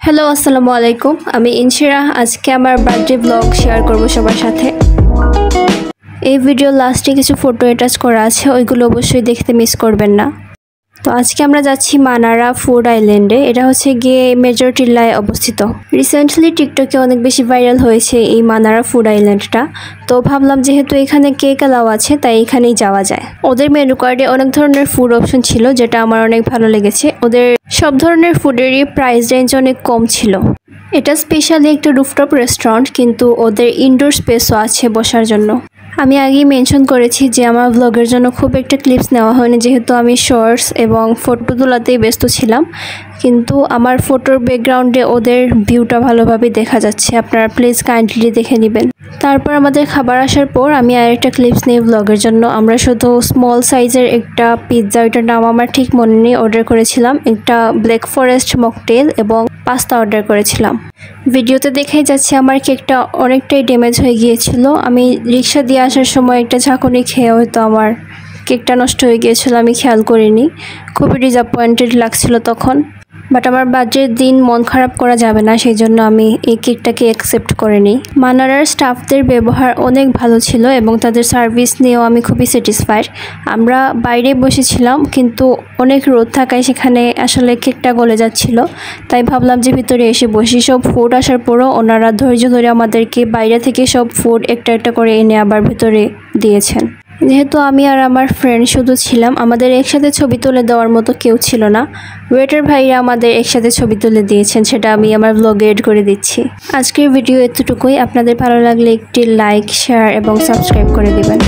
Hello আসসালামু আলাইকুম। আমি ইনশিরা। আজকে আমার বার্থডে ব্লগ শেয়ার করব সবার সাথে। এই ভিডিও লাস্টে কিছু ফটো অ্যাটাচ করা আছে, ওইগুলো অবশ্যই দেখতে মিস করবেন না। তো আজকে আমরা যাচ্ছি মানারা ফুড আইল্যান্ডে। এটা হচ্ছে গিয়ে মেজর টিল্লায় অবস্থিত। রিসেন্টলি টিকটকে অনেক বেশি ভাইরাল হয়েছে এই মানারা ফুড আইল্যান্ডটা। তো ভাবলাম যেহেতু এখানে কেক অ্যালাউ আছে তাই এখানেই যাওয়া যায়। ওদের মেনু কার্ডে অনেক ধরনের ফুড অপশন ছিল, যেটা আমার অনেক ভালো লেগেছে। ওদের সব ধরনের ফুডেরই প্রাইস রেঞ্জ অনেক কম ছিল। এটা স্পেশালি একটা রুফটপ রেস্টুরেন্ট, কিন্তু ওদের ইনডোর স্পেসও আছে বসার জন্য। আমি আগেই মেনশন করেছি যে আমার ব্লগের জন্য খুব একটা ক্লিপস নেওয়া হয়নি, যেহেতু আমি শর্টস এবং ফটো তোলাতেই ব্যস্ত ছিলাম। কিন্তু আমার ফটোর ব্যাকগ্রাউন্ডে ওদের ভিউটা ভালোভাবে দেখা যাচ্ছে, আপনারা প্লিজ কাইন্ডলি দেখে নেবেন। তারপর আমাদের খাবার আসার পর আমি আরেকটা ক্লিপস নিই ব্লগের জন্য। আমরা শুধু স্মল সাইজের একটা পিৎজা, ওইটার নাম আমার ঠিক মনে নেই, অর্ডার করেছিলাম। একটা ব্ল্যাক ফরেস্ট মকটেল এবং পাস্তা অর্ডার করেছিলাম। ভিডিওতে দেখাই যাচ্ছে আমার কেকটা অনেকটাই ড্যামেজ হয়ে গিয়েছিল। আমি রিক্সা দিয়ে আসার সময় একটা ঝাঁকুনি খেয়ে হয়তো আমার কেকটা নষ্ট হয়ে গিয়েছিল, আমি খেয়াল করিনি। খুবই ডিসঅ্যাপয়েন্টেড লাগছিল তখন। বাট আমার বার্থডের দিন মন খারাপ করা যাবে না, সেই জন্য আমি এই কেকটাকে অ্যাকসেপ্ট করিনি। মানারার স্টাফদের ব্যবহার অনেক ভালো ছিল এবং তাদের সার্ভিস নিয়েও আমি খুবই স্যাটিসফাইড। আমরা বাইরে বসেছিলাম, কিন্তু অনেক রোদ থাকায় সেখানে আসলে কেকটা গলে যাচ্ছিল। তাই ভাবলাম যে ভিতরে এসে বসি। সব ফুড আসার পরও ওনারা ধৈর্য ধরে আমাদেরকে বাইরে থেকে সব ফুড একটা একটা করে এনে আবার ভিতরে দিয়েছেন। যেহেতু আমি আর আমার ফ্রেন্ড শুধু ছিলাম, আমাদের একসাথে ছবি তুলে দেওয়ার মতো কেউ ছিল না। ওয়েটার ভাইরা আমাদের একসাথে ছবি তুলে দিয়েছেন, সেটা আমি আমার ব্লগে এড করে দিচ্ছি। আজকের ভিডিও এতটুকুই। আপনাদের ভালো লাগলে একটি লাইক, শেয়ার এবং সাবস্ক্রাইব করে দিবেন।